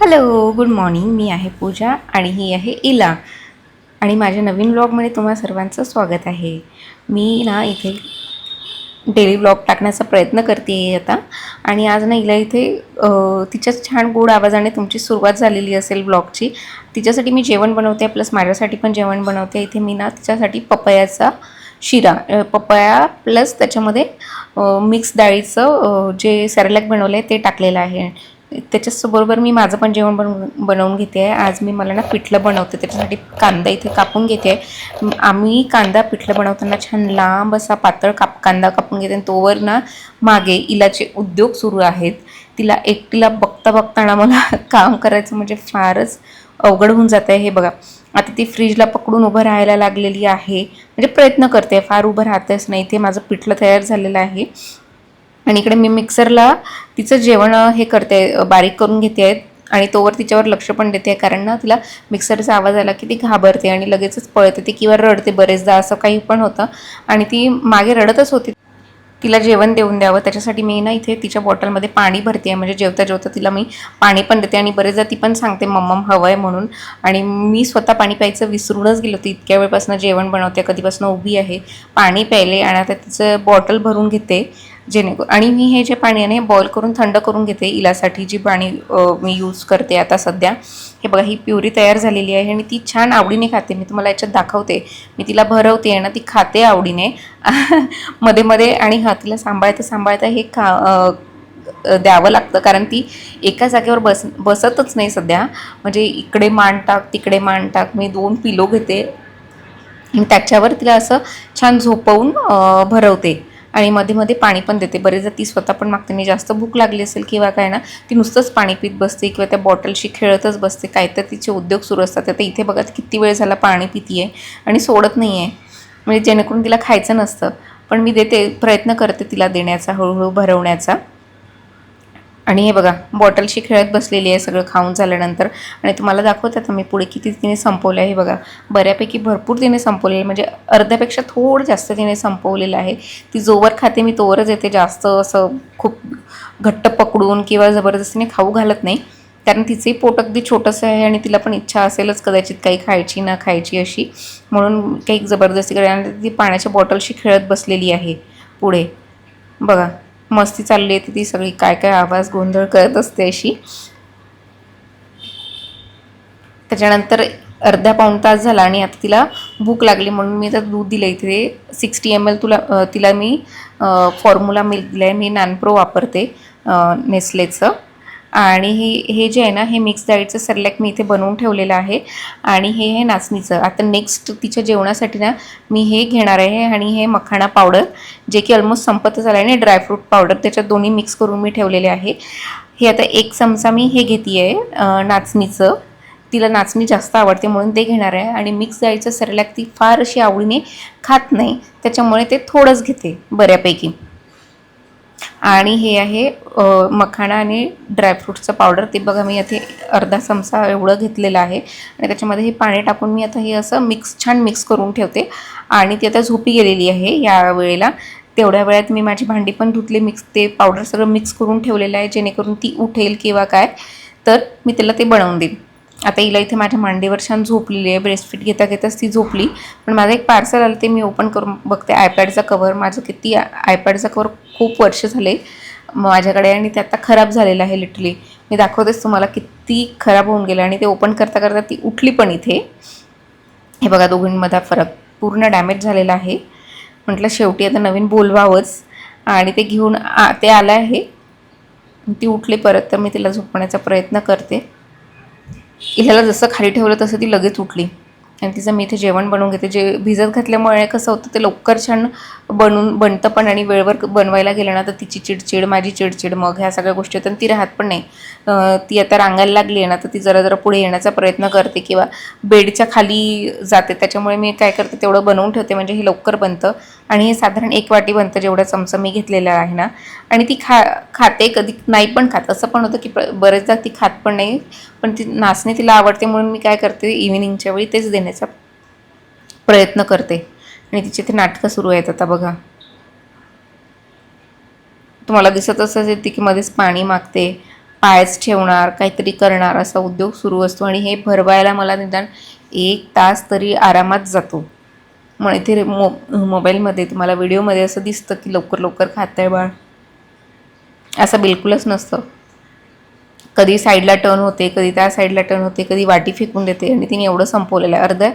Hello, good morning. मी आहे पूजा आणि ही आहे इला आणि माझ्या नवीन ब्लॉगमध्ये तुम्हा सर्वांचं स्वागत आहे. मी ना इथे डेली ब्लॉग टाकण्याचा प्रयत्न करते आहे आता. आणि आज ना इला इथे तिच्या छान गोड आवाजाने तुमची सुरुवात झालेली असेल ब्लॉगची. तिच्यासाठी मी जेवण बनवते, प्लस माझ्यासाठी पण जेवण बनवते. इथे मी ना तिच्यासाठी पपयाचा शिरा, पपया प्लस त्याच्यामध्ये मिक्स डाळीचं जे सेरेलॅक बनवलं आहे ते टाकलेलं आहे. त्याच्याबरोबर मी माझं पण जेवण बनवून घेते आहे. आज मला ना पिठलं बनवते, त्याच्यासाठी कांदा इथे कापून घेते आहे. आम्ही कांदा पिठलं बनवताना छान लांब असा पातळ कांदा कापून घेते आणि तोवर ना मागे इलाचे उद्योग सुरू आहेत. तिला एकटीला बघता बघताना मला काम करायचं म्हणजे फारच अवघड होऊन जात आहे. हे बघा, आता ती फ्रीजला पकडून उभं राहायला लागलेली आहे, म्हणजे प्रयत्न करते, फार उभं राहतेच नाही. ते माझं पिठलं तयार झालेलं आहे आणि इकडे मी मिक्सरला तिचं जेवण हे करते, बारीक करून घेते आहे. आणि तोवर तिच्यावर लक्ष पण देते, कारण ना तिला मिक्सरचा आवाज आला की ती घाबरते आणि लगेचच पळत येते किंवा रडते बरेचदा, असं काही पण होतं. आणि ती मागे रडतच होती. तिला जेवण देऊन द्यावं त्याच्यासाठी मी ना इथे तिच्या बॉटलमध्ये पाणी भरते आहे, म्हणजे जेवता जेवता तिला मी पाणी पण देते. आणि बरेचदा ती पण सांगते मम्मम हवं आहे म्हणून. आणि मी स्वतः पाणी प्यायचं विसरूनच गेलो होती. इतक्या वेळपासून जेवण बनवते, कधीपासून उभी आहे, पाणी प्यायले आणि आता तिचं बॉटल भरून घेते जेणेकरून. आणि मी हे जे पाणी आहे बॉईल करून थंड करून घेते इलासाठी. जी पाणी मी यूज करते आता सध्या, हे बघा, ही प्युरी तयार झालेली आहे आणि ती छान आवडीने खाते. मी तुम्हाला याच्यात दाखवते. मी तिला भरवते ना, ती खाते आवडीने मध्ये मध्ये. आणि हा, तिला सांभाळता सांभाळता हे द्यावं लागतं, कारण ती एका जागेवर बसतच नाही सध्या. म्हणजे इकडे मान टाक तिकडे मान टाक. मी 2 पिलो घेते आणि त्याच्यावर तिला असं छान झोपवून भरवते आणि मध्ये मध्ये पाणी पण देते. बरेचदा ती स्वतः पण मागते. मी जास्त भूक लागली असेल किंवा काय ना, ती नुसतंच पाणी पित बसते किंवा त्या बॉटलशी खेळतच बसते. काय तर तिचे उद्योग सुरू असतात. आता इथे बघा किती वेळ झाला पाणी पिती आहे आणि सोडत नाही आहे, म्हणजे जेणेकरून तिला खायचं नसतं. पण मी देते, प्रयत्न करते तिला देण्याचा, हळूहळू भरवण्याचा. आणि हे बघा, बॉटलशी खेळत बसलेली आहे सगळं खाऊन झाल्यानंतर. आणि तुम्हाला दाखवते आता मी पुढे किती तिने संपवलं आहे. हे बघा, बऱ्यापैकी भरपूर तिने संपवलेलं आहे, म्हणजे अर्ध्यापेक्षा थोडं जास्त तिने संपवलेलं आहे. ती जोवर खाते मी तोवरच येते, जास्त असं खूप घट्ट पकडून किंवा जबरदस्तीने खाऊ घालत नाही, कारण तिचंही पोट अगदी छोटंसं आहे आणि तिला पण इच्छा असेलच कदाचित काही खायची ना खायची अशी, म्हणून काही जबरदस्ती करायला. ती पाण्याच्या बॉटलशी खेळत बसलेली आहे पुढे. बघा, मस्ती चालली आहे ती सगळी, काय काय आवाज गोंधळ करत असते अशी. त्याच्यानंतर अर्धा पाऊण तास झाला आणि आता तिला भूक लागली म्हणून मी आता दूध दिलं इथे 60 ml. तिला मी फॉर्म्युला मिल्क दिलं आहे. मी नॅनप्रो वापरते नेस्लेचं. आणि हे जे आहे ना, हे मिक्स डाळीचं सेरेलॅक मी इथे बनवून ठेवलेलं आहे. आणि हे आहे नाचणीचं. आता नेक्स्ट तिच्या जेवणासाठी ना मी हे घेणार आहे, आणि हे मखाणा पावडर, जे की ऑलमोस्ट संपतच आलं आहे, आणि ड्रायफ्रूट पावडर, त्याच्यात दोन्ही मिक्स करून मी ठेवलेले आहे. हे आता 1 चमचा मी हे घेते आहे नाचणीचं. तिला नाचणी जास्त आवडते म्हणून ते घेणार आहे. आणि मिक्स डाळीचं सेरेलॅक ती फार अशी आवडीने खात नाही, त्याच्यामुळे ते थोडंच घेते बऱ्यापैकी. आणि हे आहे मखाणा आणि ड्रायफ्रूटचं पावडर. ते बघा, मी इथे अर्धा चमचा एवढं घेतलेलं आहे. आणि त्याच्यामध्ये हे पाणी टाकून मी आता हे असं छान मिक्स करून ठेवते. आणि ती आता झोपी गेलेली आहे या वेळेला. तेवढ्या वेळात मी माझी भांडी पण धुतली. ते पावडर सगळं मिक्स करून ठेवलेलं आहे, जेणेकरून ती उठेल किंवा काय तर मी तिला ते बनवून देईन. आता हिला इथे माझ्या मांडीवर छान झोपलेली आहे. ब्रेस्टफीड घेता घेताच ती झोपली. पण माझं एक पार्सल आलं, ते मी ओपन करून बघते. आयपॅडचा कवर, माझं किती आयपॅडचा कवर खूप वर्ष झाले माझ्याकडे, आणि ते आता खराब झालेलं आहे लिटरली. मी दाखवतेच तुम्हाला किती खराब होऊन गेलं. आणि ते ओपन करता करता ती उठली पण इथे. हे बघा, दोघींमध्ये फरक, पूर्ण डॅमेज झालेला आहे. म्हटलं शेवटी आता नवीन बोलवावंच. आणि ते घेऊन ते आलं आहे. ती उठली परत, तर मी तिला झोपवण्याचा प्रयत्न करते. हिला जसं खाली ठेवलं तसं ती लगेच उठली. आणि तिचं मी इथे जेवण बनवून घेते. जे भिजत घातल्यामुळे कसं होतं, ते लवकर छान बनतं पण. आणि वेळेवर बनवायला गेलं ना तर तिची चिडचिड, माझी चिडचिड, मग ह्या सगळ्या गोष्टी होतात. ती राहत पण नाही. ती आता रांगायला लागली आहे ना, तर ती जरा जरा पुढे येण्याचा प्रयत्न करते किंवा बेडच्या खाली जाते. त्याच्यामुळे मी काय करते, तेवढं बनवून ठेवते, म्हणजे हे लवकर बनतं. आणि हे साधारण 1 वाटी बनतं, जेवढा चमचा मी घेतलेला आहे ना. आणि ती खाते, कधी नाही पण खात. असं पण होतं की बरेचदा ती खात पण नाही. पण ती नाचणी तिला आवडते म्हणून मी काय करते, इव्हिनिंगच्या वेळी तेच देण्याचा प्रयत्न करते. आणि तिचे ते नाटकं सुरू आहेत आता बघा. तुम्हाला दिसत असेल ती की मध्येच पाणी मागते, पायच ठेवणार, काहीतरी करणार असा उद्योग सुरू असतो आणि हे भरवायला मला निदान 1 तास तरी आरामात जातो. मग इथे मोबाईलमध्ये तुम्हाला व्हिडिओमध्ये असं दिसतं की लवकर लवकर खातंय बाळ, असं बिलकुलच नसतं. कधी साईडला टर्न होते, कधी त्या साईडला टर्न होते, कधी वाटी फेकून देते आणि तिने एवढं संपवलेलं आहे, अर्धं